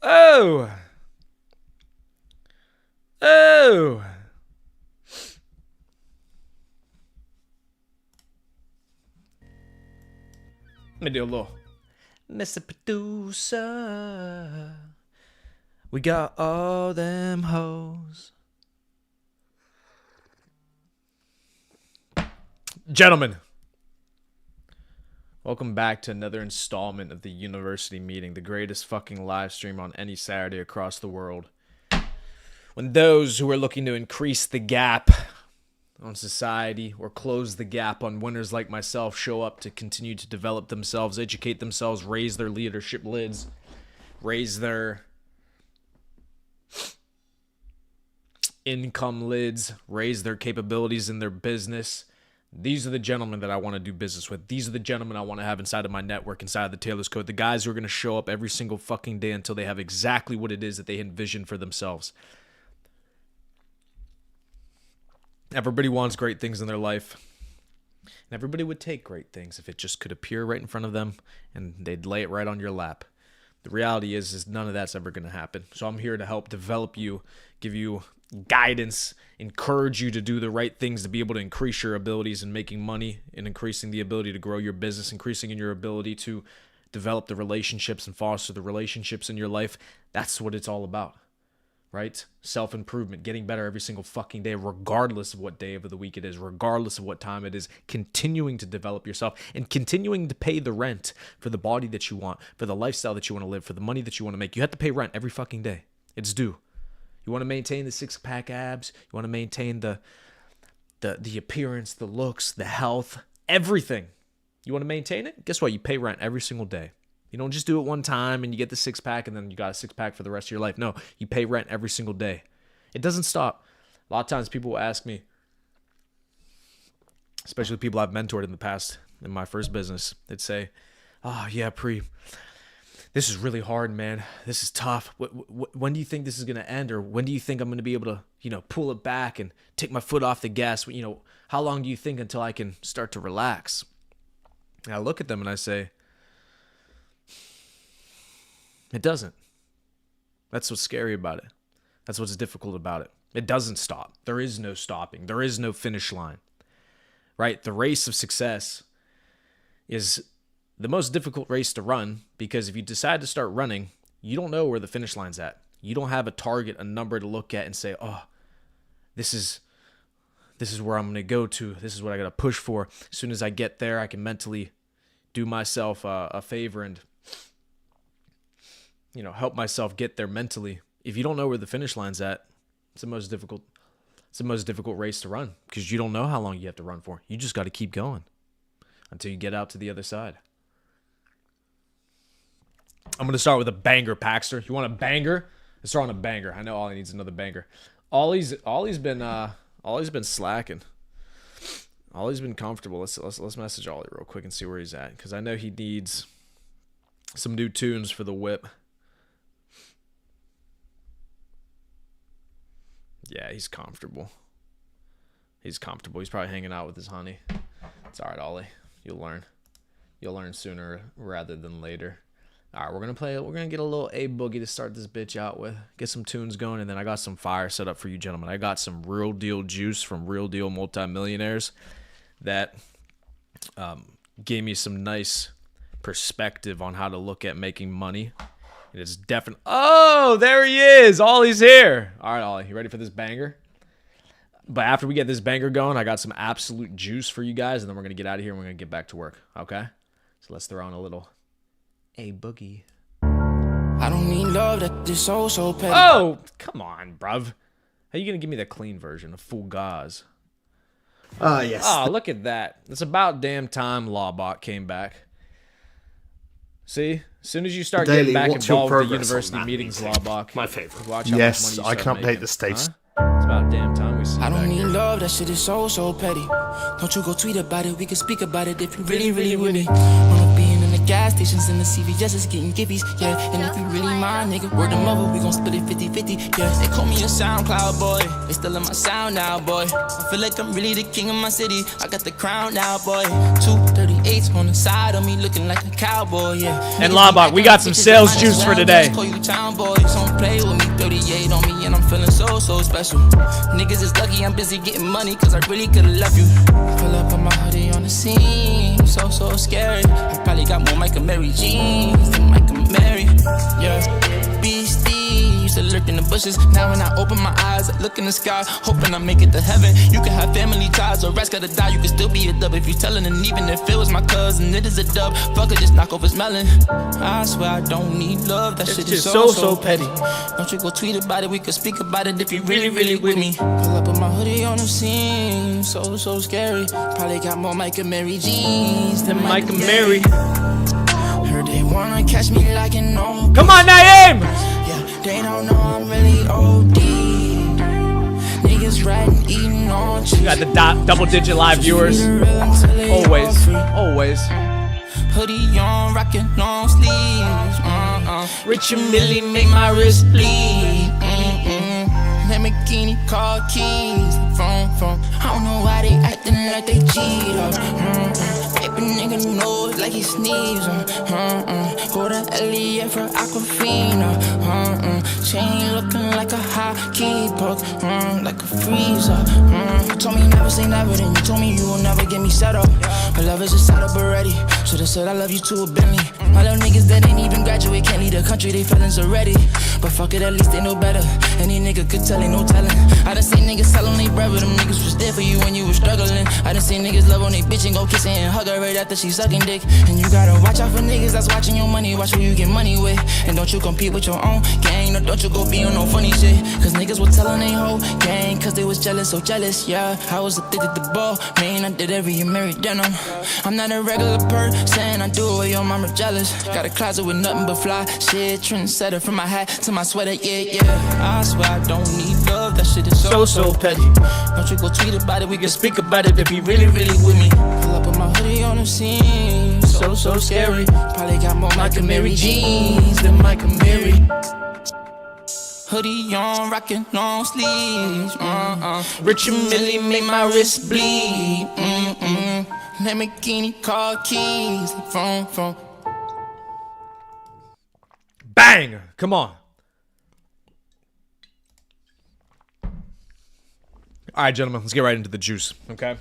Oh! Oh! Let me do a little. Mr. Producer, we got all them hoes. Gentlemen, welcome back to another installment of the University Meeting, the greatest fucking live stream on any Saturday across the world. When those who are looking to increase the gap on society or close the gap on winners like myself show up to continue to develop themselves, educate themselves, raise their leadership lids, raise their income lids, raise their capabilities in their business. These are the gentlemen that I want to do business with. These are the gentlemen I want to have inside of my network, inside of the Taylor's Code. The guys who are going to show up every single fucking day until they have exactly what it is that they envision for themselves. Everybody wants great things in their life. And everybody would take great things if it just could appear right in front of them and they'd lay it right on your lap. The reality is none of that's ever going to happen. So I'm here to help develop you, give you guidance, encourage you to do the right things to be able to increase your abilities in making money and increasing the ability to grow your business, increasing in your ability to develop the relationships and foster the relationships in your life. That's what it's all about. Right? Self-improvement, getting better every single fucking day, regardless of what day of the week it is, regardless of what time it is, continuing to develop yourself and continuing to pay the rent for the body that you want, for the lifestyle that you want to live, for the money that you want to make. You have to pay rent every fucking day. It's due. You want to maintain the six-pack abs, you want to maintain the appearance, the looks, the health, everything. You want to maintain it? Guess what? You pay rent every single day. You don't just do it one time and you get the six-pack and then you got a six-pack for the rest of your life. No, you pay rent every single day. It doesn't stop. A lot of times people will ask me, especially people I've mentored in the past in my first business, they'd say, "Oh, yeah, Pre, this is really hard, man. This is tough. When do you think this is going to end? Or when do you think I'm going to be able to, pull it back and take my foot off the gas? How long do you think until I can start to relax?" And I look at them and I say, it doesn't. That's what's scary about it. That's what's difficult about it. It doesn't stop. There is no stopping. There is no finish line. Right? The race of success is the most difficult race to run because if you decide to start running, you don't know where the finish line's at. You don't have a target, a number to look at and say, "Oh, this is where I'm going to go to. This is what I got to push for. As soon as I get there, I can mentally do myself a favor and help myself get there mentally." If you don't know where the finish line's at, it's the most difficult race to run because you don't know how long you have to run for. You just got to keep going until you get out to the other side. I'm going to start with a banger, Paxter. You want a banger? Let's start on a banger. I know Ollie needs another banger. Ollie's been slacking. Ollie's been comfortable. Let's message Ollie real quick and see where he's at because I know he needs some new tunes for the whip. Yeah, he's comfortable. He's probably hanging out with his honey. It's all right, Ollie. You'll learn. You'll learn sooner rather than later. All right, we're going to get a little A-Boogie to start this bitch out with. Get some tunes going, and then I got some fire set up for you gentlemen. I got some real deal juice from real deal multimillionaires that gave me some nice perspective on how to look at making money. It is definitely... Oh, there he is. Ollie's here. All right, Ollie, you ready for this banger? But after we get this banger going, I got some absolute juice for you guys, and then we're going to get out of here and we're going to get back to work, okay? So let's throw on a little A-Boogie. I don't need love that is so petty. Oh, come on, bruv. How are you going to give me the clean version of Full Gauze? Yes. Oh, look at that. It's about damn time Lawbot came back. See? As soon as you start getting back involved with the university meetings, Lawbach, my favorite. Watch how Yes, much money you I start can update making. the stage. Huh? It's about damn time we see you I don't back need here. love, that shit is so petty. Don't you go tweet about it, we can speak about it if you really with me. Wanna be in the gas stations and the CVS is getting giffies, yeah. And if you really mind, nigga, word of mother, we gon' split it 50-50, yeah. They call me a SoundCloud boy, they still in my sound now, boy. I feel like I'm really the king of my city, I got the crown now, boy. 238s on the side of me, looking like a cowboy, yeah. And Lombok, we got some sales juice for today. Call you town boy, don't play with me, 38 on me, and I'm feeling so special. Niggas is lucky I'm busy getting money, cause I really could've left you. Pull up on my hoodie on the scene, so scary. I probably got more Mike and Mary jeans than Mike and Mary, yeah. Beastie used to lurk in the bushes. Now when I open my eyes, I look in the sky, hoping I make it to heaven. You can have family ties, or rats gotta die. You can still be a dub if you tellin'. And even if it was my cousin, it is a dub. Fuck it, just knock off his melon. I swear I don't need love. That shit is so petty. Don't you go tweet about it, we could speak about it if you really with me. Pull up with my hoodie on the scene, so scary. Probably got more Mike and Mary jeans than Mike and Mary. Heard they wanna catch me like an old. Come on, Naeem! Yeah, they don't know I'm really OD. Niggas riding, eating on cheese. You got the double-digit live viewers. Always. Hoodie on, rockin' long sleeves. Rich and Millie make my wrist bleed. Lamborghini car keys. From. I don't know why they acting like they cheat up. Paper nigga knows like he sneeze. Go to Elliot for Aquafina. Chain looking like a hockey puck. Like a freezer. You told me never say never, then you told me you will never get me set up. But love is just set up already. Should've said I love you to a Bentley. My little niggas that ain't even graduate can't leave the country, they feelings already. But fuck it, at least they know better. Any nigga could tell, ain't no telling. I done seen niggas sell on they bread, but them niggas was there for you when you was struggling. I done seen niggas love on they bitch and go kiss her and hug her right after she sucking dick. And you gotta watch out for niggas that's watching your money, watch who you get money with. And don't you compete with your own gang, or don't you go be on no funny shit. Cause niggas was telling they whole gang, cause they was jealous, so jealous, yeah. I was addicted to ball, man, I did every Mary denim. I'm not a regular person, I do it with your mama jealous. Got a closet with nothing but fly shit, trendsetter from my hat to my sweater, yeah. I swear I don't need love, that shit is so petty. Don't you go tweet about it, we can speak about it if you really with me. Pull up with my hoodie on the scene, so scary. Probably got more Mike and Mary jeans than Mike and Mary. Hoodie on, rockin' long sleeves. Rich and Millie make my wrist bleed. Lamborghini car keys from. Bang! Come on. All right, gentlemen, let's get right into the juice, okay?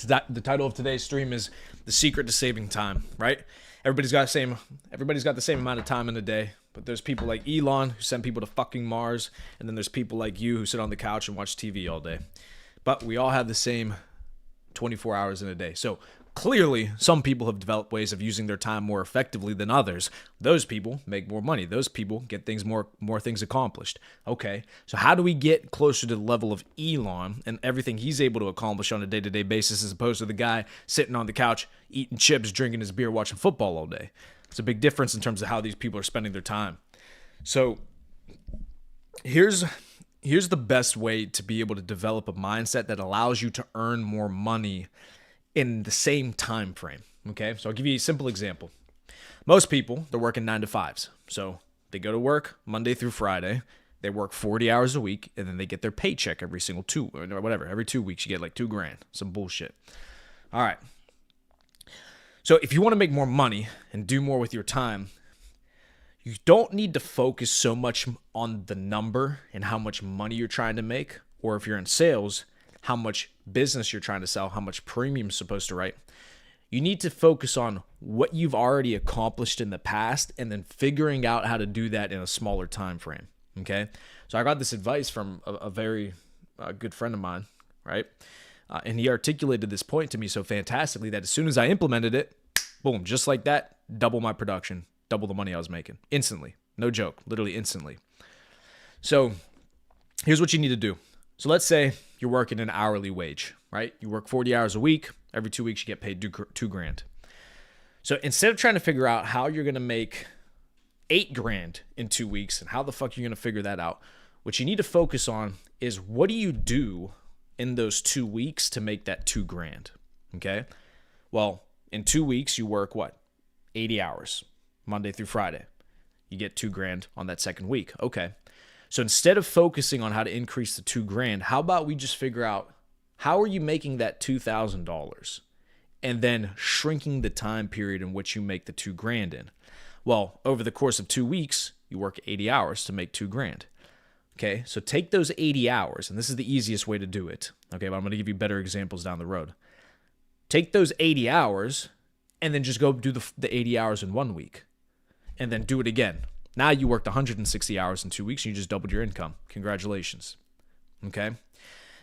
The title of today's stream is The Secret to Saving Time, right? Everybody's got the same amount of time in a day, but there's people like Elon who send people to fucking Mars, and then there's people like you who sit on the couch and watch TV all day. But we all have the same 24 hours in a day. So clearly, some people have developed ways of using their time more effectively than others. Those people make more money. Those people get more things accomplished. Okay, so how do we get closer to the level of Elon and everything he's able to accomplish on a day-to-day basis as opposed to the guy sitting on the couch, eating chips, drinking his beer, watching football all day? It's a big difference in terms of how these people are spending their time. So here's the best way to be able to develop a mindset that allows you to earn more money in the same time frame, okay? So I'll give you a simple example. Most people, they're working 9 to 5s. So they go to work Monday through Friday. They work 40 hours a week, and then they get their paycheck every 2 weeks. You get like $2,000, some bullshit. All right. So if you want to make more money and do more with your time, you don't need to focus so much on the number and how much money you're trying to make, or if you're in sales, how much business you're trying to sell, how much premium you're supposed to write. You need to focus on what you've already accomplished in the past and then figuring out how to do that in a smaller time frame, okay? So I got this advice from a very good friend of mine, right? And he articulated this point to me so fantastically that as soon as I implemented it, boom, just like that, double my production, double the money I was making, instantly. No joke, literally instantly. So here's what you need to do. So let's say you're working an hourly wage, right? You work 40 hours a week. Every 2 weeks, you get paid $2,000. So instead of trying to figure out how you're going to make $8,000 in 2 weeks and how the fuck you're going to figure that out, what you need to focus on is what do you do in those 2 weeks to make that $2,000, okay? Well, in 2 weeks, you work what? 80 hours, Monday through Friday. You get $2,000 on that second week. Okay. So instead of focusing on how to increase the $2,000, how about we just figure out how are you making that $2,000 and then shrinking the time period in which you make the $2,000 in? Well, over the course of 2 weeks, you work 80 hours to make $2,000. Okay, so take those 80 hours, and this is the easiest way to do it. Okay, but I'm going to give you better examples down the road. Take those 80 hours and then just go do the 80 hours in 1 week and then do it again. Now you worked 160 hours in 2 weeks and you just doubled your income. Congratulations. Okay.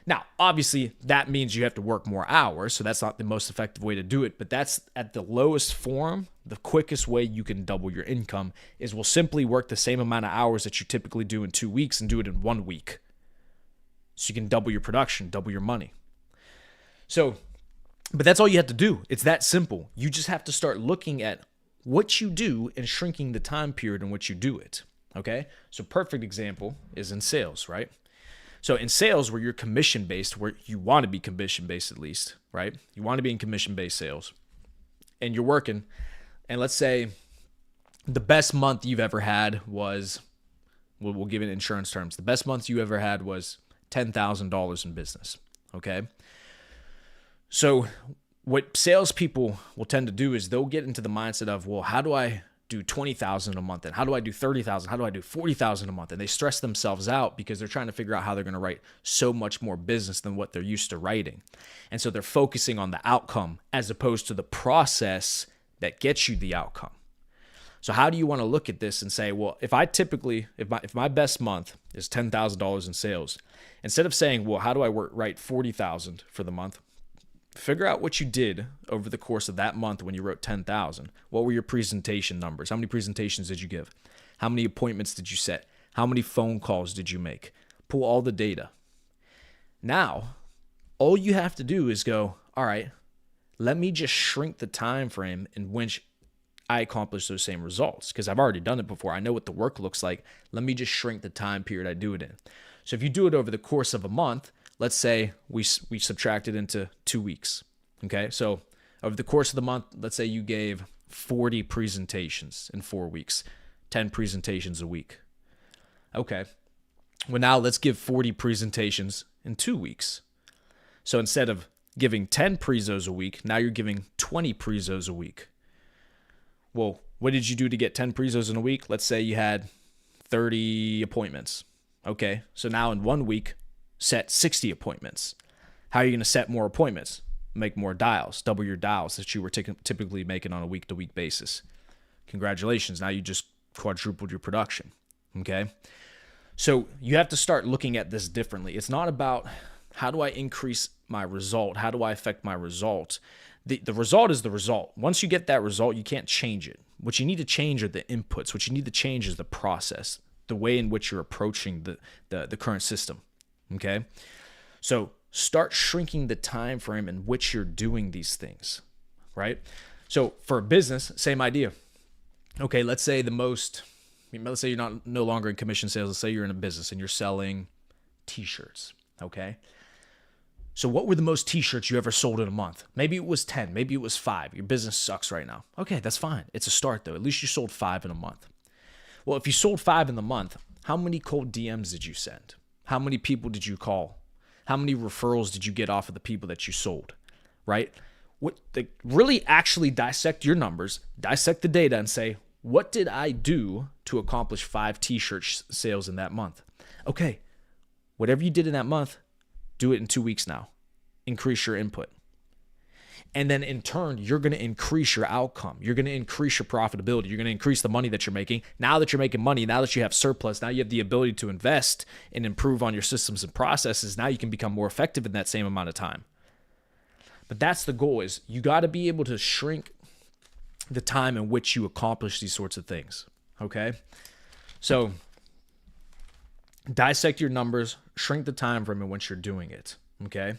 Now, obviously, that means you have to work more hours, so that's not the most effective way to do it, but that's at the lowest form. The quickest way you can double your income is we'll simply work the same amount of hours that you typically do in 2 weeks and do it in 1 week. So you can double your production, double your money. So, but that's all you have to do. It's that simple. You just have to start looking at what you do and shrinking the time period in which you do it. Okay? So perfect example is in sales, right? So in sales, where you're commission-based, where you want to be commission-based at least, right? You want to be in commission-based sales, and you're working, and let's say the best month you've ever had was, we'll give it in insurance terms, the best month you ever had was $10,000 in business, okay? So what salespeople will tend to do is they'll get into the mindset of, well, how do I do 20,000 a month, and how do I do 30,000? How do I do 40,000 a month? And they stress themselves out because they're trying to figure out how they're going to write so much more business than what they're used to writing. And so they're focusing on the outcome as opposed to the process that gets you the outcome. So how do you want to look at this and say, well, if my best month is $10,000 in sales, instead of saying, well, how do I write 40,000 for the month? Figure out what you did over the course of that month when you wrote 10,000. What were your presentation numbers? How many presentations did you give? How many appointments did you set? How many phone calls did you make? Pull all the data. Now, all you have to do is go, all right, let me just shrink the time frame in which I accomplish those same results, because I've already done it before. I know what the work looks like. Let me just shrink the time period I do it in. So if you do it over the course of a month, let's say we subtract it into 2 weeks, okay? So over the course of the month, let's say you gave 40 presentations in 4 weeks, 10 presentations a week. Okay, well now let's give 40 presentations in 2 weeks. So instead of giving 10 prezos a week, now you're giving 20 prezos a week. Well, what did you do to get 10 prezos in a week? Let's say you had 30 appointments. Okay, so now in 1 week, set 60 appointments. How are you going to set more appointments? Make more dials, double your dials that you were typically making on a week-to-week basis. Congratulations, now you just quadrupled your production, okay? So you have to start looking at this differently. It's not about how do I increase my result? How do I affect my result? The result is the result. Once you get that result, you can't change it. What you need to change are the inputs. What you need to change is the process, the way in which you're approaching the current system. Okay, so start shrinking the time frame in which you're doing these things, right? So for a business, same idea. Okay, let's say you're no longer in commission sales. Let's say you're in a business and you're selling t-shirts, okay? So what were the most t-shirts you ever sold in a month? Maybe it was 10, maybe it was 5. Your business sucks right now. Okay, that's fine. It's a start though. At least you sold 5 in a month. Well, if you sold 5 in the month, how many cold DMs did you send? How many people did you call? How many referrals did you get off of the people that you sold, right? Really actually dissect your numbers, dissect the data and say, what did I do to accomplish 5 t-shirt sales in that month? Okay, whatever you did in that month, do it in 2 weeks now. Increase your input. And then in turn, you're going to increase your outcome. You're going to increase your profitability. You're going to increase the money that you're making. Now that you're making money, now that you have surplus, now you have the ability to invest and improve on your systems and processes. Now you can become more effective in that same amount of time. But that's the goal, is you got to be able to shrink the time in which you accomplish these sorts of things. Okay? So dissect your numbers, shrink the time frame in which you're doing it. Okay?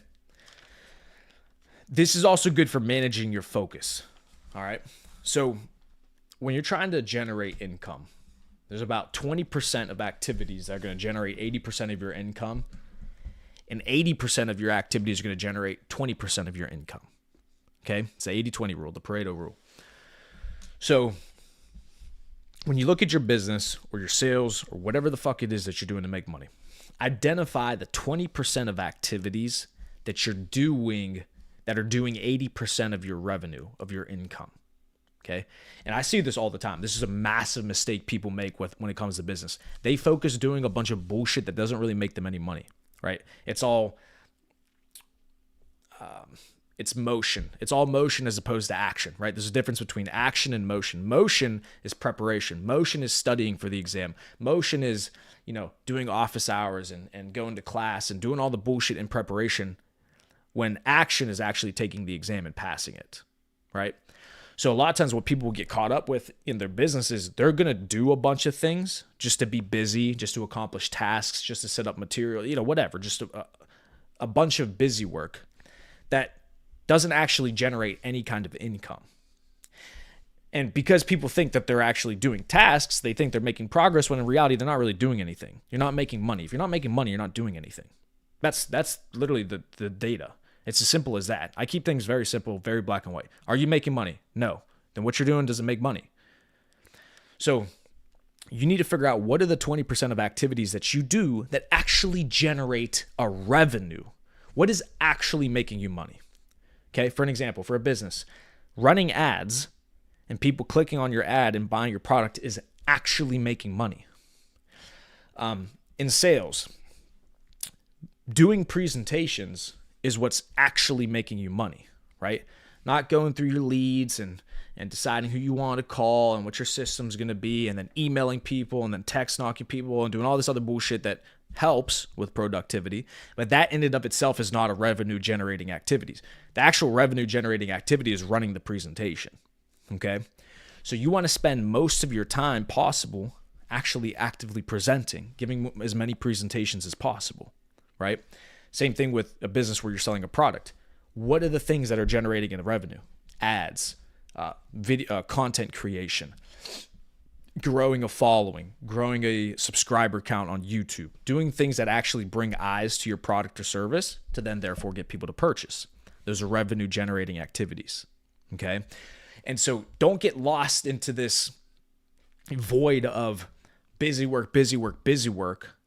This is also good for managing your focus, all right? So when you're trying to generate income, there's about 20% of activities that are going to generate 80% of your income, and 80% of your activities are going to generate 20% of your income, okay? It's the 80-20 rule, the Pareto rule. So when you look at your business or your sales or whatever the fuck it is that you're doing to make money, identify the 20% of activities that you're doing that are doing 80% of your revenue, of your income. Okay. And I see this all the time. This is a massive mistake people make when it comes to business. They focus doing a bunch of bullshit that doesn't really make them any money, right? It's all, it's motion. It's all motion as opposed to action, right? There's a difference between action and motion. Motion is preparation. Motion is studying for the exam. Motion is, doing office hours and going to class and doing all the bullshit in preparation, when action is actually taking the exam and passing it, right? So a lot of times what people will get caught up with in their business is they're going to do a bunch of things just to be busy, just to accomplish tasks, just to set up material, whatever, just a bunch of busy work that doesn't actually generate any kind of income. And because people think that they're actually doing tasks, they think they're making progress, when in reality, they're not really doing anything. You're not making money. If you're not making money, you're not doing anything. That's literally the data. It's as simple as that. I keep things very simple, very black and white. Are you making money? No. Then what you're doing doesn't make money. So you need to figure out what are the 20% of activities that you do that actually generate a revenue. What is actually making you money? Okay, for an example, for a business, running ads and people clicking on your ad and buying your product is actually making money. In sales, doing presentations is what's actually making you money, right? Not going through your leads and deciding who you want to call and what your system's going to be, and then emailing people and then text knocking people and doing all this other bullshit that helps with productivity. But that in and of itself is not a revenue generating activities. The actual revenue generating activity is running the presentation, okay? So you want to spend most of your time possible actually actively presenting, giving as many presentations as possible, right? Same thing with a business where you're selling a product. What are the things that are generating in the revenue? Ads, video, content creation, growing a following, growing a subscriber count on YouTube, doing things that actually bring eyes to your product or service to then therefore get people to purchase. Those are revenue generating activities, okay? And so don't get lost into this void of busy work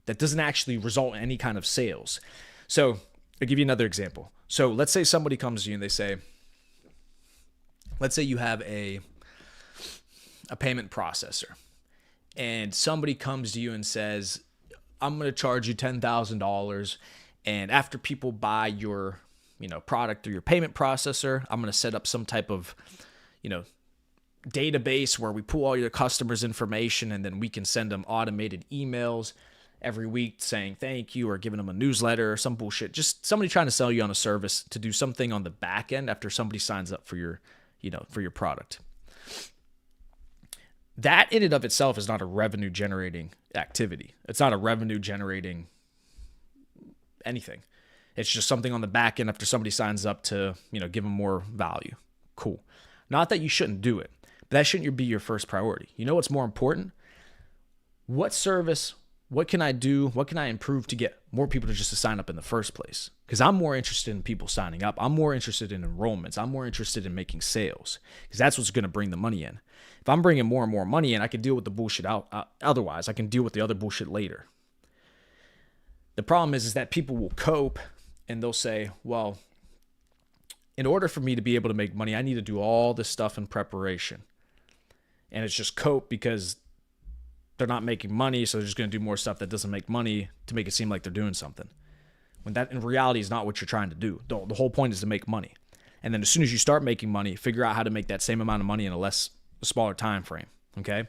that doesn't actually result in any kind of sales. So I'll give you another example. So let's say somebody comes to you and they say, let's say you have a payment processor, and somebody comes to you and says, I'm going to charge you $10,000. And after people buy your, product through your payment processor, I'm going to set up some type of, database where we pull all your customers' information, and then we can send them automated emails every week saying thank you, or giving them a newsletter or some bullshit. Just somebody trying to sell you on a service to do something on the back end after somebody signs up for your, for your product. That in and of itself is not a revenue generating activity. It's not a revenue generating anything. It's just something on the back end after somebody signs up to, give them more value. Cool. Not that you shouldn't do it, but that shouldn't be your first priority. You know what's more important? What service, what can I do? What can I improve to get more people to sign up in the first place? Because I'm more interested in people signing up. I'm more interested in enrollments. I'm more interested in making sales, because that's what's going to bring the money in. If I'm bringing more and more money in, I can deal with the bullshit otherwise. I can deal with the other bullshit later. The problem is that people will cope and they'll say, well, in order for me to be able to make money, I need to do all this stuff in preparation. And it's just cope because they're not making money, so they're just going to do more stuff that doesn't make money to make it seem like they're doing something. When that in reality is not what you're trying to do. The whole point is to make money. And then as soon as you start making money, figure out how to make that same amount of money in a smaller time frame, okay?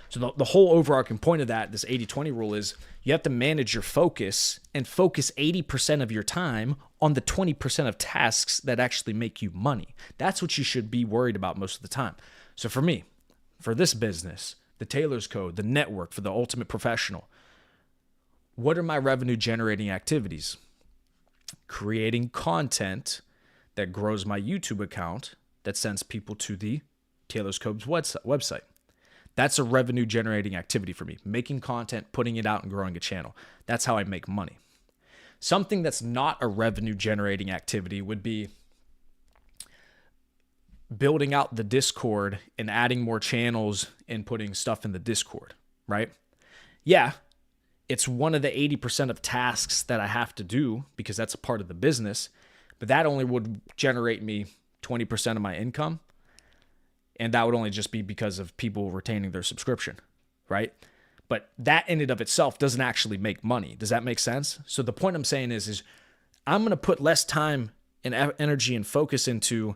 So the whole overarching point of that, this 80-20 rule, is you have to manage your focus and focus 80% of your time on the 20% of tasks that actually make you money. That's what you should be worried about most of the time. So for me, for this business, the Taylor's Code, the network for the ultimate professional, what are my revenue generating activities? Creating content that grows my YouTube account that sends people to the Taylor's Code's website. That's a revenue generating activity for me. Making content, putting it out, and growing a channel. That's how I make money. Something that's not a revenue generating activity would be building out the Discord and adding more channels and putting stuff in the Discord, right? Yeah, it's one of the 80% of tasks that I have to do because that's a part of the business, but that only would generate me 20% of my income. And that would only just be because of people retaining their subscription, right? But that in and of itself doesn't actually make money. Does that make sense? So the point I'm saying is I'm going to put less time and energy and focus into,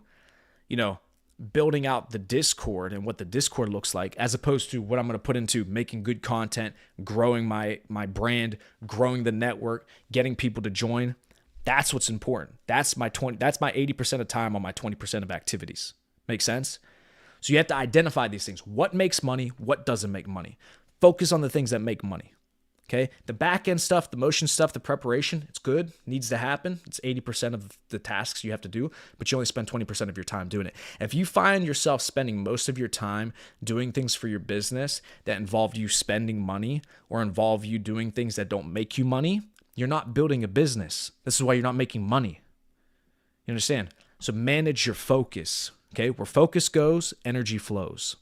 building out the Discord and what the Discord looks like, as opposed to what I'm going to put into making good content, growing my brand, growing the network, getting people to join. That's what's important. That's my 80% of time on my 20% of activities. Make sense? So you have to identify these things. What makes money? What doesn't make money? Focus on the things that make money. Okay? The back end stuff, the motion stuff, the preparation, it's good, needs to happen. It's 80% of the tasks you have to do, but you only spend 20% of your time doing it. If you find yourself spending most of your time doing things for your business that involve you spending money or involve you doing things that don't make you money, you're not building a business. This is why you're not making money. You understand? So manage your focus. Okay? Where focus goes, energy flows.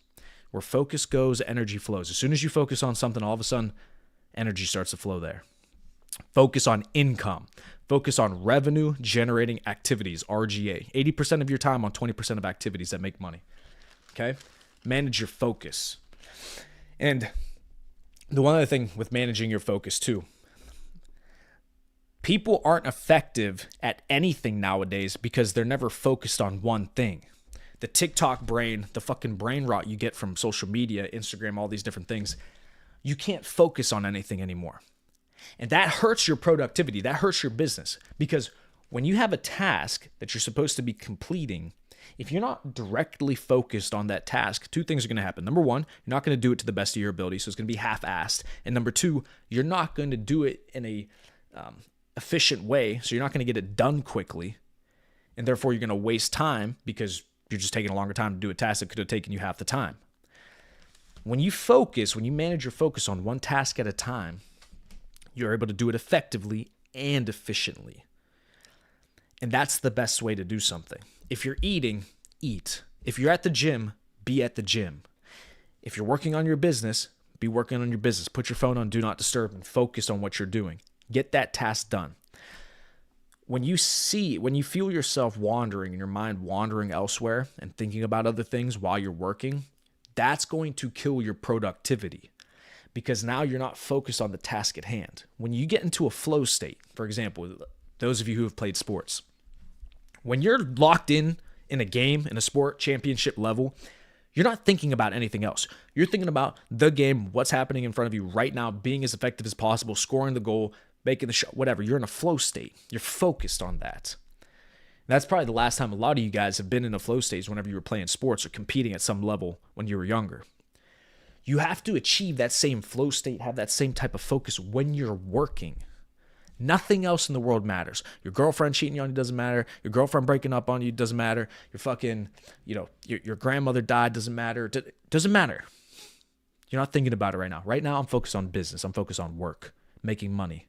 Where focus goes, energy flows. As soon as you focus on something, all of a sudden, energy starts to flow there. Focus on income. Focus on revenue generating activities, RGA. 80% of your time on 20% of activities that make money. Okay? Manage your focus. And the one other thing with managing your focus too, people aren't effective at anything nowadays because they're never focused on one thing. The TikTok brain, the fucking brain rot you get from social media, Instagram, all these different things, you can't focus on anything anymore. And that hurts your productivity. That hurts your business. Because when you have a task that you're supposed to be completing, if you're not directly focused on that task, two things are going to happen. Number one, you're not going to do it to the best of your ability, so it's going to be half-assed. And number two, you're not going to do it in a efficient way, so you're not going to get it done quickly. And therefore, you're going to waste time because you're just taking a longer time to do a task that could have taken you half the time. When you manage your focus on one task at a time, you're able to do it effectively and efficiently. And that's the best way to do something. If you're eating, eat. If you're at the gym, be at the gym. If you're working on your business, be working on your business. Put your phone on Do Not Disturb and focus on what you're doing. Get that task done. When you feel yourself wandering and your mind wandering elsewhere and thinking about other things while you're working, that's going to kill your productivity because now you're not focused on the task at hand. When you get into a flow state, for example, those of you who have played sports, when you're locked in a game, in a sport, championship level, you're not thinking about anything else. You're thinking about the game, what's happening in front of you right now, being as effective as possible, scoring the goal, making the shot, whatever. You're in a flow state. You're focused on that. That's probably the last time a lot of you guys have been in a flow stage whenever you were playing sports or competing at some level when you were younger. You have to achieve that same flow state, have that same type of focus when you're working. Nothing else in the world matters. Your girlfriend cheating on you doesn't matter. Your girlfriend breaking up on you doesn't matter. Your fucking, your grandmother died doesn't matter. It doesn't matter. You're not thinking about it right now. Right now, I'm focused on business. I'm focused on work, making money.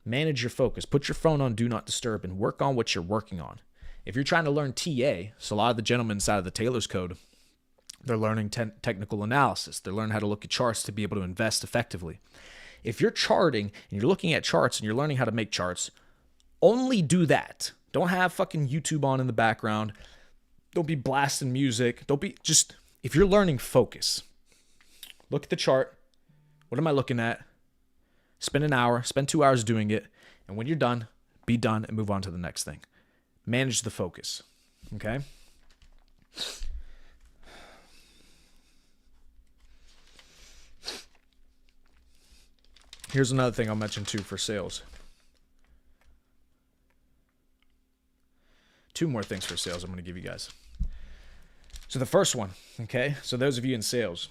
Manage your focus. Put your phone on Do Not Disturb and work on what you're working on. If you're trying to learn TA, so a lot of the gentlemen inside of the Taylor's Code, they're learning technical analysis. They're learning how to look at charts to be able to invest effectively. If you're charting and you're looking at charts and you're learning how to make charts, only do that. Don't have fucking YouTube on in the background. Don't be blasting music. If you're learning, focus. Look at the chart. What am I looking at? Spend an hour, spend 2 hours doing it, and when you're done, be done and move on to the next thing. Manage the focus, okay? Here's another thing I'll mention too for sales. 2 more things for sales I'm going to give you guys. So the first one, okay? So those of you in sales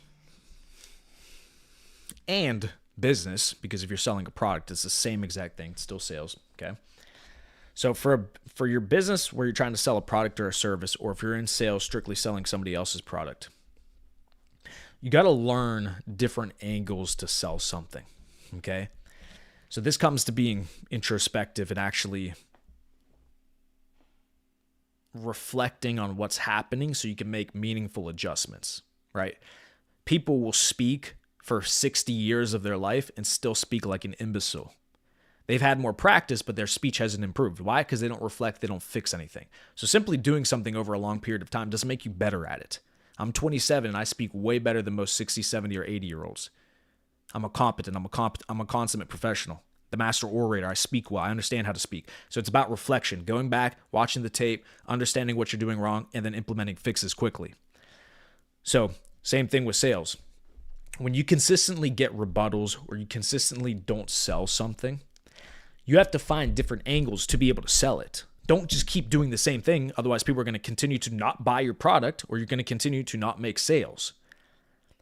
and business, because if you're selling a product, it's the same exact thing. It's still sales, okay? So for your business where you're trying to sell a product or a service, or if you're in sales strictly selling somebody else's product, you got to learn different angles to sell something, okay? So this comes to being introspective and actually reflecting on what's happening so you can make meaningful adjustments, right? People will speak for 60 years of their life and still speak like an imbecile. They've had more practice, but their speech hasn't improved. Why? Because they don't reflect, they don't fix anything. So simply doing something over a long period of time doesn't make you better at it. I'm 27 and I speak way better than most 60, 70, or 80-year-olds. I'm a competent, I'm a consummate professional. The master orator, I speak well, I understand how to speak. So it's about reflection, going back, watching the tape, understanding what you're doing wrong, and then implementing fixes quickly. So same thing with sales. When you consistently get rebuttals or you consistently don't sell something, you have to find different angles to be able to sell it. Don't just keep doing the same thing. Otherwise, people are going to continue to not buy your product or you're going to continue to not make sales.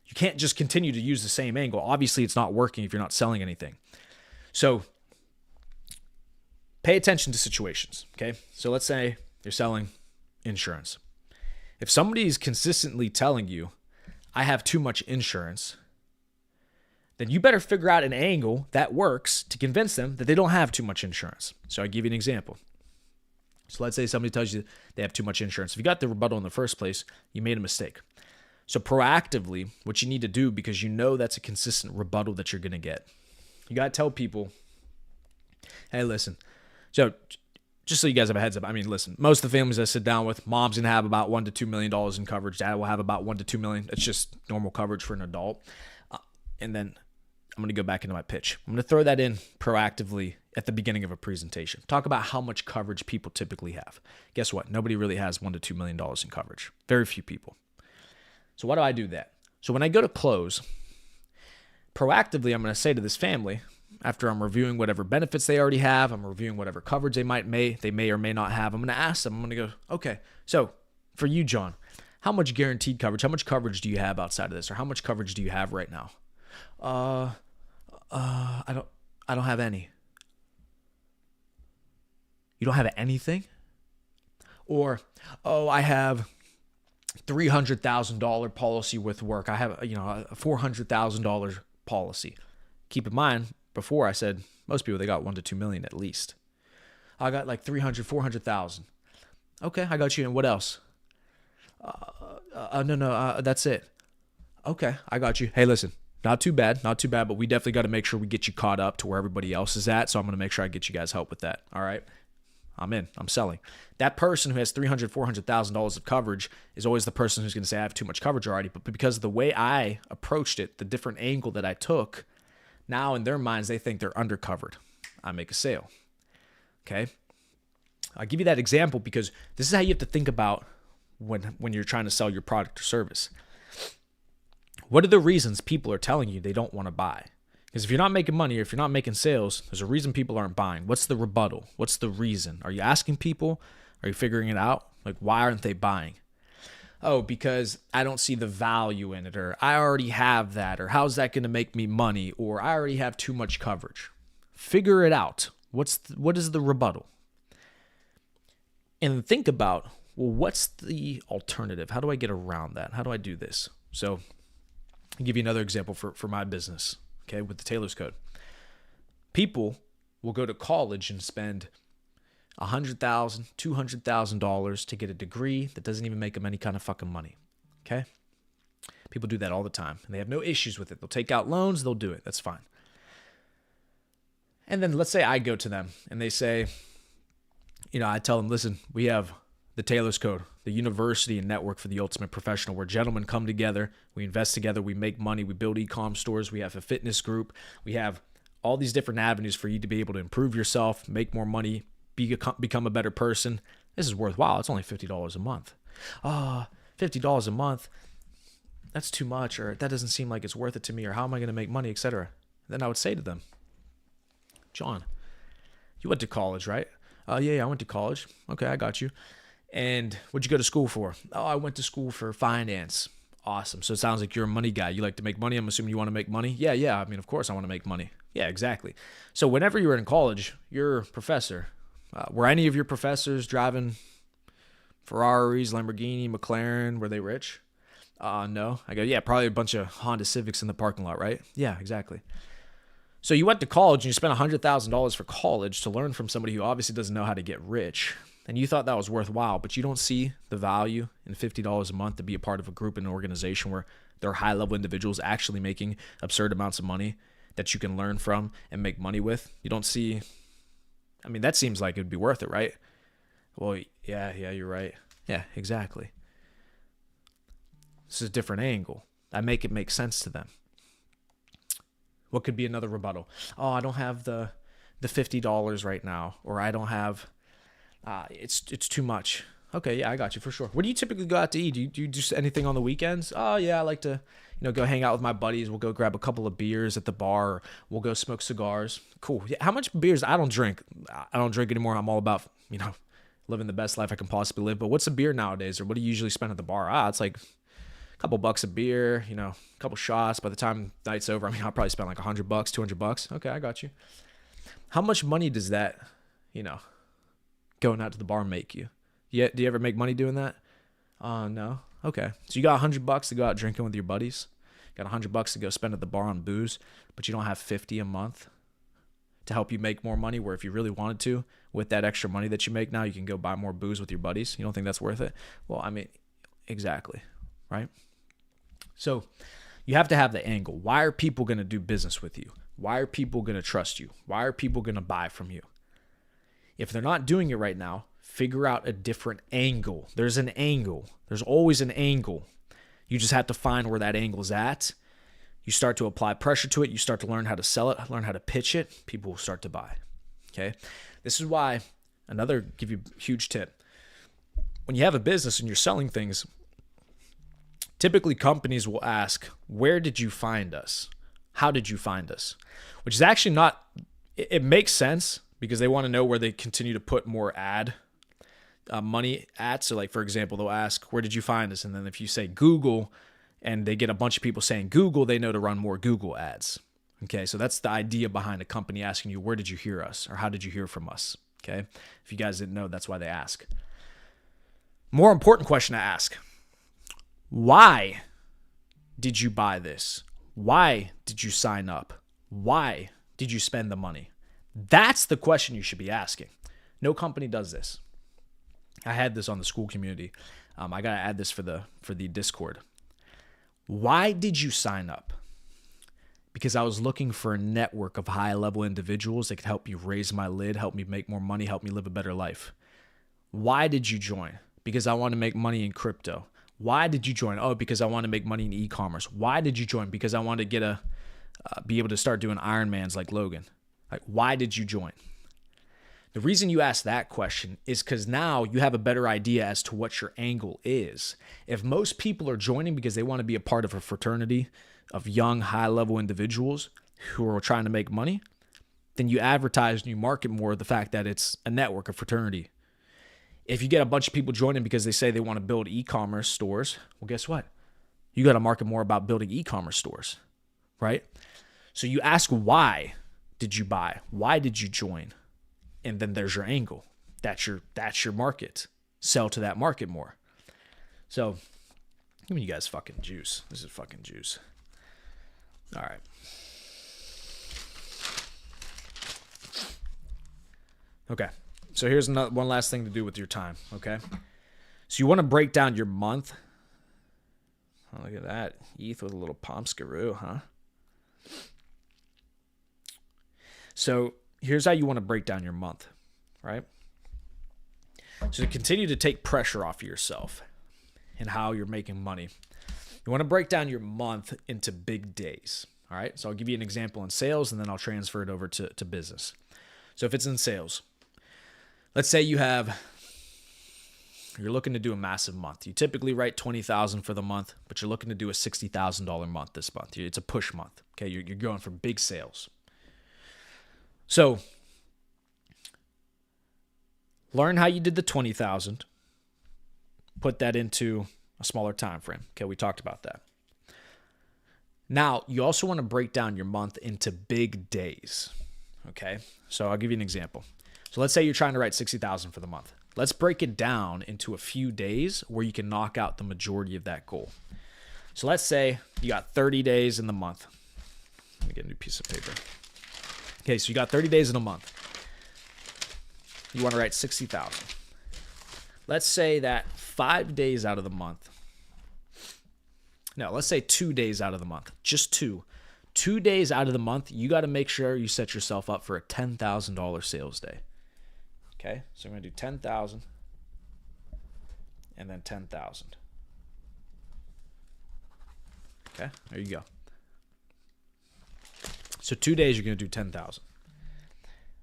You can't just continue to use the same angle. Obviously, it's not working if you're not selling anything. So pay attention to situations, okay? So let's say you're selling insurance. If somebody is consistently telling you, I have too much insurance, then you better figure out an angle that works to convince them that they don't have too much insurance. So I'll give you an example. So let's say somebody tells you they have too much insurance. If you got the rebuttal in the first place, you made a mistake. So proactively, what you need to do, because you know that's a consistent rebuttal that you're going to get, you got to tell people, hey, listen. So just so you guys have a heads up, I mean, listen, most of the families I sit down with, mom's going to have about $1 to $2 million in coverage. Dad will have about $1 to $2 million. It's just normal coverage for an adult. And then I'm going to go back into my pitch. I'm going to throw that in proactively at the beginning of a presentation. Talk about how much coverage people typically have. Guess what? Nobody really has $1 to $2 million in coverage. Very few people. So why do I do that? So when I go to close, proactively, I'm going to say to this family, after I'm reviewing whatever benefits they already have, I'm reviewing whatever coverage they may or may not have, I'm going to ask them, I'm going to go, okay, so for you, John, how much guaranteed coverage, how much coverage do you have outside of this? Or how much coverage do you have right now? I don't have any. You don't have anything? Or, I have $300,000 policy with work. I have, a $400,000 policy. Keep in mind, before I said most people, they got $1 to $2 million at least. I got like 300, 400,000. Okay, I got you. And what else? No, that's it. Okay, I got you. Hey, listen, not too bad, but we definitely got to make sure we get you caught up to where everybody else is at. So I'm going to make sure I get you guys help with that. All right. I'm in. I'm selling. That person who has $300,000, $400,000 of coverage is always the person who's going to say, I have too much coverage already. But because of the way I approached it, the different angle that I took, now in their minds, they think they're undercovered. I make a sale. Okay. I'll give you that example because this is how you have to think about when you're trying to sell your product or service. What are the reasons people are telling you they don't want to buy? Because if you're not making money or if you're not making sales, there's a reason people aren't buying. What's the rebuttal? What's the reason? Are you asking people? Are you figuring it out? Like, why aren't they buying? Oh, because I don't see the value in it, or I already have that, or how's that going to make me money, or I already have too much coverage. Figure it out. What is the rebuttal? And think about, well, what's the alternative? How do I get around that? How do I do this? So I'll give you another example for my business. Okay, with the Taylor's Code. People will go to college and spend $100,000, $200,000 to get a degree that doesn't even make them any kind of fucking money. Okay? People do that all the time, and they have no issues with it. They'll take out loans, they'll do it. That's fine. And then let's say I go to them, and they say, I tell them, listen, we have the Taylor's Code, the university and network for the ultimate professional, where gentlemen come together, we invest together, we make money, we build e-com stores, we have a fitness group, we have all these different avenues for you to be able to improve yourself, make more money, become a better person. This is worthwhile. It's only $50 a month. $50 a month, that's too much, or that doesn't seem like it's worth it to me, or how am I going to make money, etc. Then I would say to them, John, you went to college, right? Yeah, I went to college. Okay, I got you. And what'd you go to school for? Oh, I went to school for finance. Awesome. So it sounds like you're a money guy. You like to make money. I'm assuming you want to make money. Yeah. I mean, of course I want to make money. Yeah, exactly. So whenever you were in college, your professor, were any of your professors driving Ferraris, Lamborghini, McLaren? Were they rich? No. I go, yeah, probably a bunch of Honda Civics in the parking lot, right? Yeah, exactly. So you went to college and you spent $100,000 for college to learn from somebody who obviously doesn't know how to get rich. and you thought that was worthwhile, but you don't see the value in $50 a month to be a part of a group and an organization where there are high-level individuals actually making absurd amounts of money that you can learn from and make money with. You don't see, I mean, that seems like it'd be worth it, right? Well, yeah, you're right. Yeah, exactly. This is a different angle. I make it make sense to them. What could be another rebuttal? Oh, I don't have the $50 right now, or I don't have, it's too much. Okay, yeah, I got you for sure. Where do you typically go out to eat? Do you do anything on the weekends? Oh yeah, I like to, go hang out with my buddies. We'll go grab a couple of beers at the bar. Or we'll go smoke cigars. Cool. Yeah, how much beers? I don't drink. I don't drink anymore. I'm all about, living the best life I can possibly live. But what's a beer nowadays, or what do you usually spend at the bar? It's like a couple bucks a beer, a couple shots. By the time night's over, I'll probably spend like $100, $200. Okay, I got you. How much money does that, going out to the bar make you? Yeah, do you ever make money doing that? No. Okay. So you got $100 to go out drinking with your buddies. You got $100 to go spend at the bar on booze, but you don't have $50 a month to help you make more money, where if you really wanted to, with that extra money that you make now, you can go buy more booze with your buddies. You don't think that's worth it? Well, I mean, exactly, right? So you have to have the angle. Why are people going to do business with you? Why are people going to trust you? Why are people going to buy from you? If they're not doing it right now, figure out a different angle. There's an angle. There's always an angle. You just have to find where that angle's at. You start to apply pressure to it. You start to learn how to sell it, learn how to pitch it. People will start to buy. Okay? This is why, give you a huge tip. When you have a business and you're selling things, typically companies will ask, where did you find us? How did you find us? Which is actually not, it makes sense because they want to know where they continue to put more ad money at. So like, for example, they'll ask, where did you find us? And then if you say Google and they get a bunch of people saying Google, they know to run more Google ads. Okay, so that's the idea behind a company asking you, where did you hear us? Or how did you hear from us? Okay, if you guys didn't know, that's why they ask. More important question to ask. Why did you buy this? Why did you sign up? Why did you spend the money? That's the question you should be asking. No company does this. I had this on the school community. I got to add this for the Discord. Why did you sign up? Because I was looking for a network of high-level individuals that could help me raise my lid, help me make more money, help me live a better life. Why did you join? Because I want to make money in crypto. Why did you join? Oh, because I want to make money in e-commerce. Why did you join? Because I want to get be able to start doing Ironmans like Logan. Like, why did you join? The reason you ask that question is because now you have a better idea as to what your angle is. If most people are joining because they want to be a part of a fraternity of young, high-level individuals who are trying to make money, then you advertise and you market more the fact that it's a network, a fraternity. If you get a bunch of people joining because they say they want to build e-commerce stores, well, guess what? You got to market more about building e-commerce stores, right? So you ask, why did you buy? Why did you join? And then there's your angle. That's your market. Sell to that market more. So, give me you guys fucking juice. This is fucking juice. All right. Okay. So here's one last thing to do with your time, okay? So you want to break down your month. Oh, look at that. ETH with a little pomskaroo, huh? So here's how you want to break down your month, right? So to continue to take pressure off of yourself and how you're making money, you want to break down your month into big days, all right? So I'll give you an example in sales, and then I'll transfer it over to business. So if it's in sales, let's say you're looking to do a massive month. You typically write $20,000 for the month, but you're looking to do a $60,000 month this month. It's a push month, okay? You're going for big sales. So learn how you did the $20,000. Put that into a smaller time frame. Okay, we talked about that. Now, you also want to break down your month into big days. Okay, so I'll give you an example. So let's say you're trying to write $60,000 for the month. Let's break it down into a few days where you can knock out the majority of that goal. So let's say you got 30 days in the month. Let me get a new piece of paper. Okay, so you got 30 days in a month. You want to write $60,000. let's say that 5 days out of the month, no, let's say 2 days out of the month, just 2 days out of the month, you got to make sure you set yourself up for a $10,000 sales day. Okay, so I'm going to do 10,000 and then 10,000. Okay, there you go. So 2 days, you're going to do 10,000.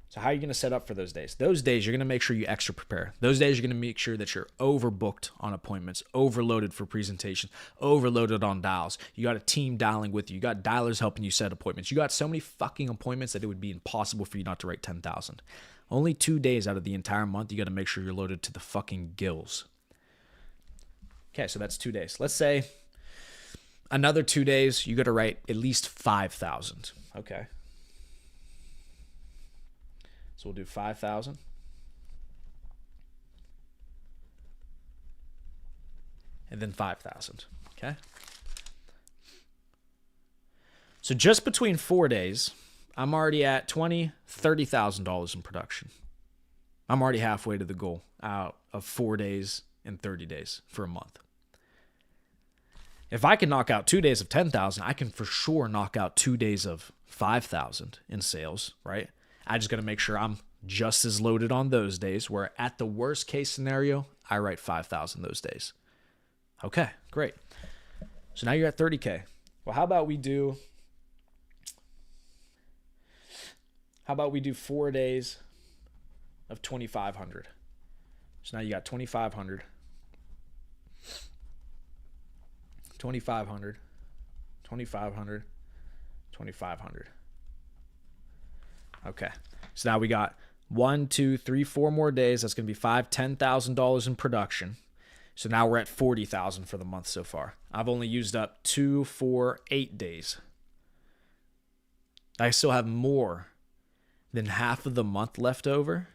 So how are you going to set up for those days? Those days, you're going to make sure you extra prepare. Those days, you're going to make sure that you're overbooked on appointments, overloaded for presentation, overloaded on dials. You got a team dialing with you. You got dialers helping you set appointments. You got so many fucking appointments that it would be impossible for you not to write 10,000. Only 2 days out of the entire month, you got to make sure you're loaded to the fucking gills. Okay, so that's 2 days. Let's say another 2 days, you got to write at least 5,000. Okay. So we'll do 5,000. And then 5,000. Okay. So just between 4 days, I'm already at $30,000 in production. I'm already halfway to the goal out of 4 days and 30 days for a month. If I can knock out 2 days of 10,000, I can for sure knock out 2 days of 5,000 in sales, right? I just got to make sure I'm just as loaded on those days, where at the worst case scenario, I write 5,000 those days. Okay, great. So now you're at 30K. Well, how about we do 4 days of 2,500. So now you got 2,500. 2,500, 2,500, 2,500. Okay. So now we got 1, 2, 3, 4 more days. That's going to be $10,000 in production. So now we're at 40,000 for the month so far. I've only used up 2, 4, 8 days. I still have more than half of the month left over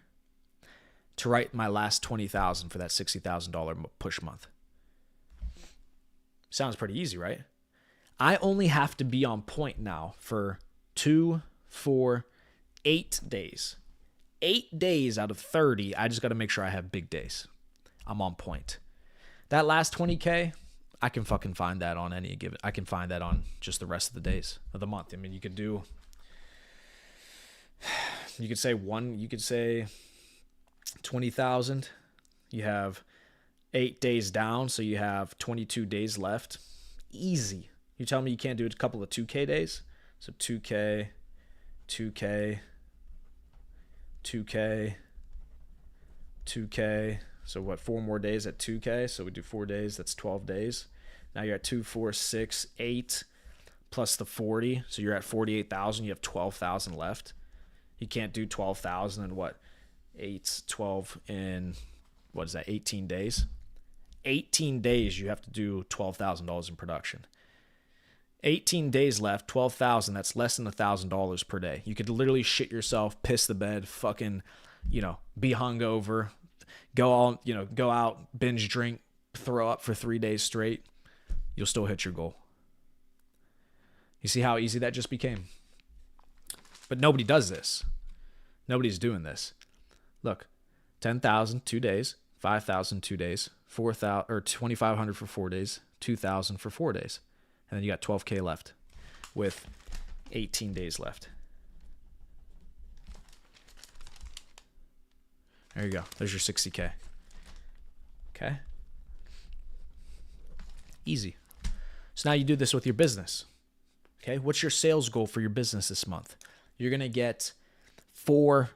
to write my last 20,000 for that $60,000 push month. Sounds pretty easy, right? I only have to be on point now for 2, 4, 8 days. 8 days out of 30, I just got to make sure I have big days. I'm on point. That last 20K, I can fucking find that on any given. I can find that on just the rest of the days of the month. I mean, you could say 20,000. You have 8 days down, so you have 22 days left. Easy. You tell me you can't do a couple of 2K days? So 2K, 2K, 2K, 2K. So what, 4 more days at 2K? So we do 4 days, that's 12 days. Now you're at 2, 4, 6, 8, plus the 40. So you're at 48,000. You have 12,000 left. You can't do 12,000 in what? 8, 12 in, what is that, 18 days? 18 days you have to do $12,000 in production. 18 days left, 12,000, that's less than $1,000 per day. You could literally shit yourself, piss the bed, fucking, be hungover, go out, binge drink, throw up for 3 days straight. You'll still hit your goal. You see how easy that just became? But nobody does this. Nobody's doing this. Look, 10,000, 2 days, 5,000, 2 days, 4,000 or 2,500 for 4 days, 2,000 for 4 days. And then you got 12K left with 18 days left. There you go. There's your 60K. Okay. Easy. So now you do this with your business. Okay. What's your sales goal for your business this month? You're going to get 4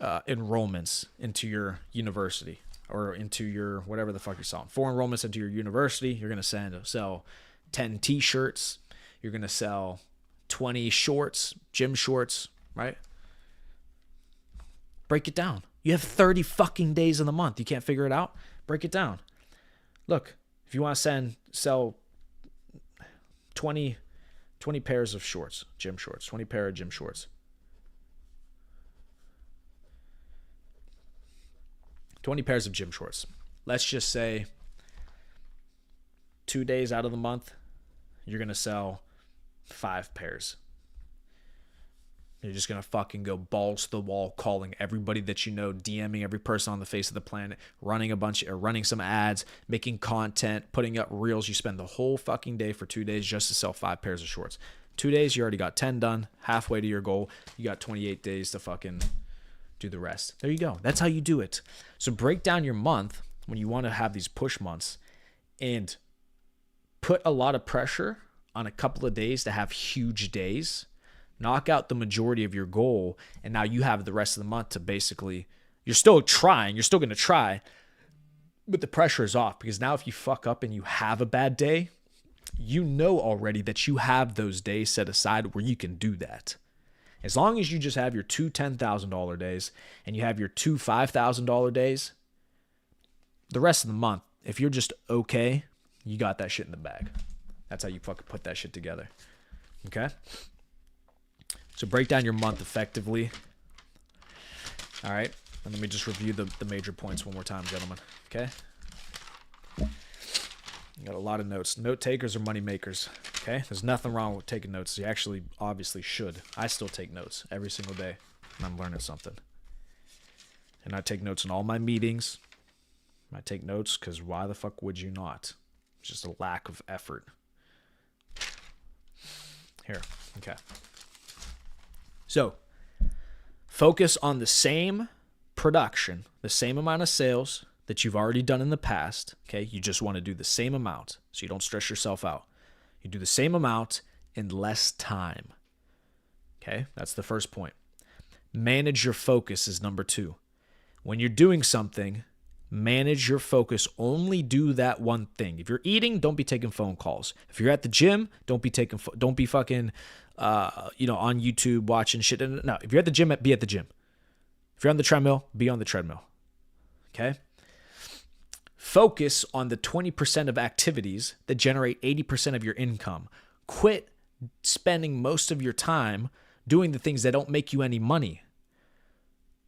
enrollments into your university or into your whatever the fuck you're selling. 4 enrollments into your university. You're going to sell 10 t-shirts. You're going to sell 20 shorts, gym shorts, right? Break it down. You have 30 fucking days in the month. You can't figure it out? Break it down. Look, if you want to sell 20 pairs of shorts, gym shorts, 20 pair of gym shorts. 20 pairs of gym shorts. Let's just say 2 days out of the month, you're going to sell 5 pairs. You're just going to fucking go balls to the wall, calling everybody that you know, DMing every person on the face of the planet, running some ads, making content, putting up reels. You spend the whole fucking day for 2 days just to sell 5 pairs of shorts. 2 days, you already got 10 done, halfway to your goal. You got 28 days to fucking do the rest. There you go. That's how you do it. So break down your month when you want to have these push months and put a lot of pressure on a couple of days to have huge days. Knock out the majority of your goal, and now you have the rest of the month to basically, you're still trying, you're still going to try, but the pressure is off, because now if you fuck up and you have a bad day, you know already that you have those days set aside where you can do that. As long as you just have your 2 $10,000 days and you have your 2 $5,000 days, the rest of the month, if you're just okay, you got that shit in the bag. That's how you fucking put that shit together. Okay? So break down your month effectively. All right. And let me just review the major points one more time, gentlemen. Okay? You got a lot of notes. Note takers are money makers. Okay? There's nothing wrong with taking notes. You actually obviously should. I still take notes every single day, and I'm learning something. And I take notes in all my meetings. I take notes because why the fuck would you not? It's just a lack of effort. Here. Okay. So, focus on the same production, the same amount of sales that you've already done in the past. Okay, you just want to do the same amount so you don't stress yourself out. You do the same amount in less time. Okay, that's the first point. Manage your focus is number 2. When you're doing something, manage your focus. Only do that one thing. If you're eating, don't be taking phone calls. If you're at the gym, don't be fucking on YouTube watching shit. No, if you're at the gym, be at the gym. If you're on the treadmill, be on the treadmill. Okay? Focus on the 20% of activities that generate 80% of your income. Quit spending most of your time doing the things that don't make you any money.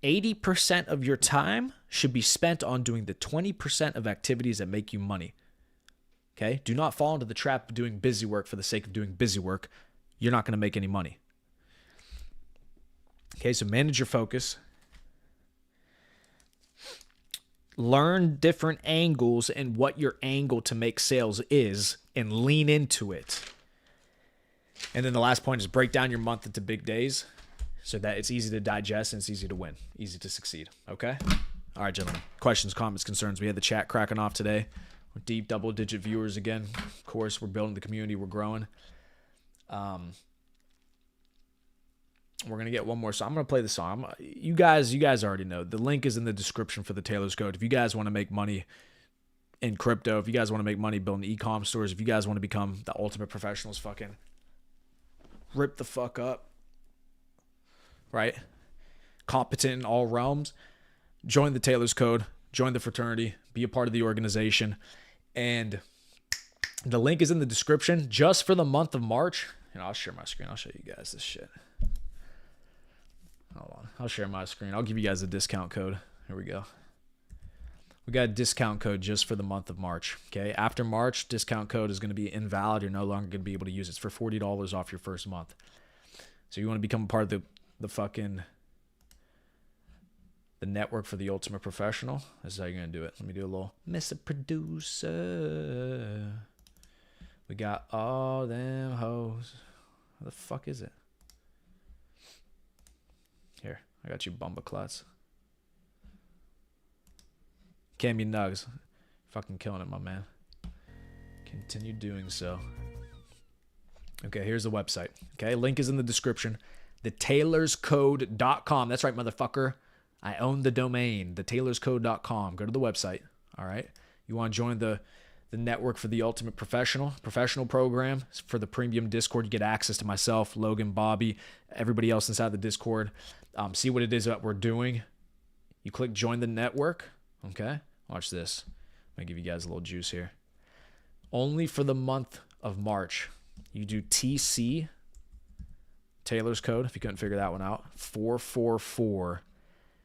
80% of your time should be spent on doing the 20% of activities that make you money. Okay? Do not fall into the trap of doing busy work for the sake of doing busy work. You're not going to make any money. Okay, so manage your focus. Learn different angles and what your angle to make sales is and lean into it. And then the last point is break down your month into big days so that it's easy to digest and it's easy to win, easy to succeed. Okay? All right, gentlemen. Questions, comments, concerns. We had the chat cracking off today. We're deep double-digit viewers again. Of course, we're building the community. We're growing. We're going to get one more song. I'm going to play the song. You guys already know. The link is in the description for the Taylor's Code. If you guys want to make money in crypto, if you guys want to make money building e-com stores, if you guys want to become the ultimate professionals, fucking rip the fuck up, right? Competent in all realms, join the Taylor's Code, join the fraternity, be a part of the organization. And the link is in the description just for the month of March. And I'll share my screen. I'll show you guys this shit. Hold on. I'll share my screen. I'll give you guys a discount code. Here we go. We got a discount code just for the month of March. Okay. After March, discount code is going to be invalid. You're no longer going to be able to use it. It's for $40 off your first month. So you want to become a part of the network for the ultimate professional. This is how you're going to do it. Let me do a little Mr. Producer. We got all them hoes. What the fuck is it? Here, I got you bumba clots. Cammy Nugs. Fucking killing it, my man. Continue doing so. Okay, here's the website. Okay, link is in the description. thetaylorscode.com. That's right, motherfucker. I own the domain. thetaylorscode.com. Go to the website. All right. You want to join the network for the ultimate professional program. For the premium Discord, you get access to myself, Logan, Bobby, everybody else inside the Discord. See what it is that we're doing. You click join the network. Okay. Watch this. I'm going to give you guys a little juice here. Only for the month of March, you do TC, Taylor's Code, if you couldn't figure that one out. 444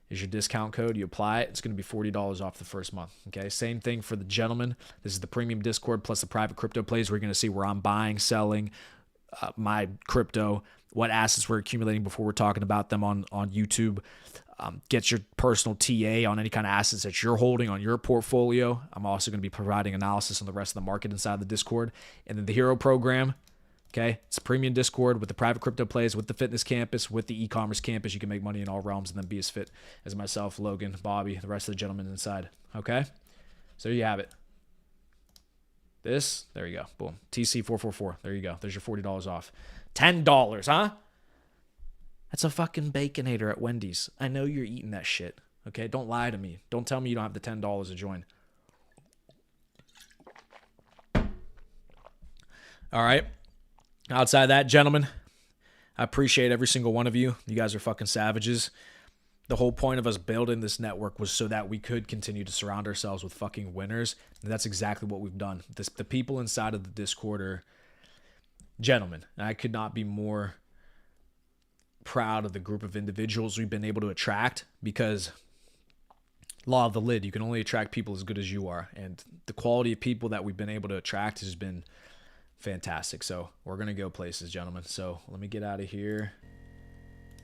is your discount code. You apply it. It's going to be $40 off the first month. Okay. Same thing for the gentleman. This is the premium Discord plus the private crypto plays. We're going to see where I'm buying, selling, my crypto, what assets we're accumulating before we're talking about them on YouTube. Get your personal TA on any kind of assets that you're holding on your portfolio. I'm also going to be providing analysis on the rest of the market inside the Discord. And then the Hero program, okay? It's a premium Discord with the private crypto plays, with the fitness campus, with the e-commerce campus. You can make money in all realms and then be as fit as myself, Logan, Bobby, the rest of the gentlemen inside, okay? So there you have it. This, there you go. Boom. TC444. There you go. There's your $40 off. $10, huh? That's a fucking Baconator at Wendy's. I know you're eating that shit. Okay? Don't lie to me. Don't tell me you don't have the $10 to join. All right. Outside of that, gentlemen, I appreciate every single one of you. You guys are fucking savages. The whole point of us building this network was so that we could continue to surround ourselves with fucking winners. And that's exactly what we've done. The people inside of the Discord are gentlemen. I could not be more proud of the group of individuals we've been able to attract, because law of the lid, you can only attract people as good as you are. And the quality of people that we've been able to attract has been fantastic. So we're going to go places, gentlemen. So let me get out of here.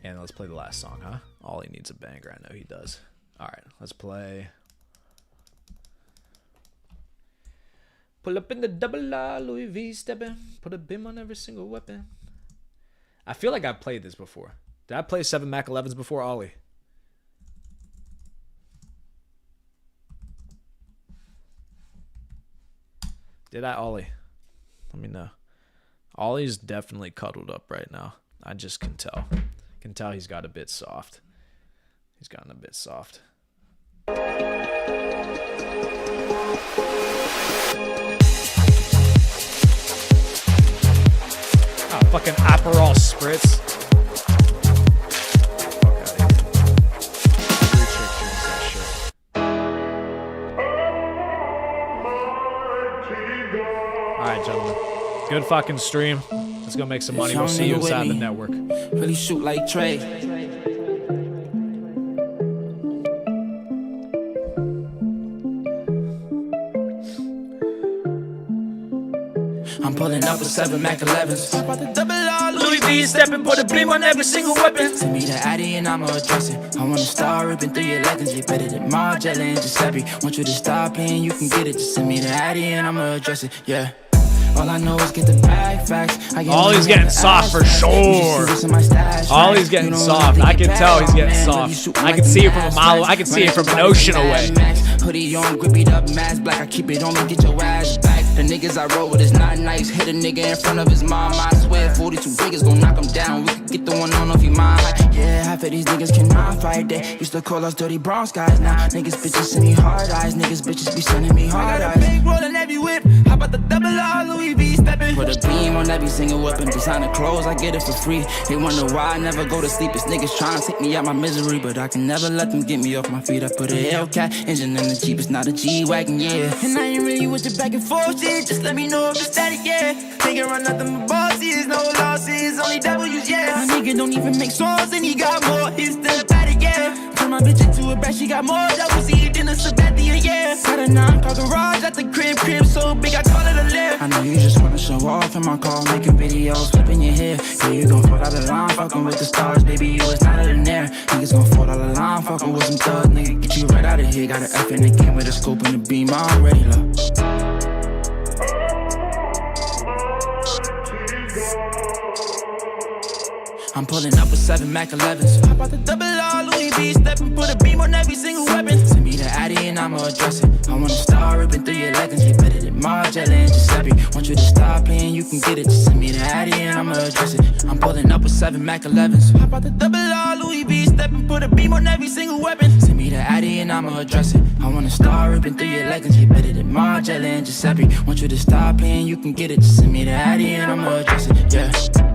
And let's play the last song, huh? Ollie needs a banger. I know he does. All right, let's play. Pull up in the double R, Louis V stepping. Put a bim on every single weapon. I feel like I've played this before. Did I play 7 Mac 11s before, Ollie? Did I, Ollie? Let me know. Ollie's definitely cuddled up right now. I just can tell. Can tell he's got a bit soft. He's gotten a bit soft. Oh, fucking Aperol Spritz. Alright, gentlemen. Good fucking stream. Let's go make some money. We'll see you inside the network. Really shoot like Trey. I'm pulling up with 7 Mac 11s. About the double R, Louis V stepping, put a beam on every single weapon. Send me the Addy and I'ma address it. I wanna start ripping through your legends. You better than Margiela and Giuseppe. Want you to stop playing, you can get it. Just send me the Addy and I'ma address it. Yeah. All I know is get the bag facts. Ollie's getting soft for sure. Ollie's getting soft. I can tell he's getting soft. I can see it from a mile. I can see it from an ocean away. Hoodie on, grippy up, mask black. I keep it on me, get your ass back. The niggas I roll with is not nice. Hit a nigga in front of his mom. I swear 42 biggest gon' knock him down. We could get the one on if you mind. Yeah, half of these niggas cannot fight that. Used to call us dirty bronze guys. Now niggas bitches send me hard eyes. Niggas bitches be sending me hard eyes. I got a big rollin' every whip. How about the double R, Louis V steppin'? Put a beam on every single weapon. Designer clothes, I get it for free. They wonder why I never go to sleep. It's niggas trying to take me out my misery, but I can never let them get me off my feet. I put a Hellcat engine in the Jeep. It's not a G-Wagon, yeah. And I ain't really with the back and forth shit. Just let me know if it's static, yeah. Nigga run nothing but bosses, no losses, only W's, yeah. My nigga don't even make songs and he got more hits than static, yeah. Turn my bitch into a bat, she got more W's than a Sabathia, yeah. Got a 9-car garage at the crib so big I call it a lift. I know you just wanna show off in my car, making videos, flipping your hair. Yeah, you gon' fall out of line, fucking with the stars, baby, you was not in there. Niggas gon' fall out of line, fucking with some thugs, nigga, get you right out of here. Got an F in the game with a scope and the beam already, look. I'm pulling up with 7 Mac 11s. How about the double R, Louis V stepping, put a beam on every single weapon. Send me the Addy and I'ma address it. I wanna start ripping through your legends. You better than Margiela and Giuseppe. Want you to stop playing, you can get it. Just send me the Addy and I'ma address it. I'm pulling up with 7 Mac 11s. How about the double R, Louis V stepping, put a beam on every single weapon. Send me the Addy and I'ma address it. I wanna start ripping through your legends. You better than Margiela and Giuseppe. Want you to stop playing, you can get it. Just send me the Addy and I'ma address it. Yeah.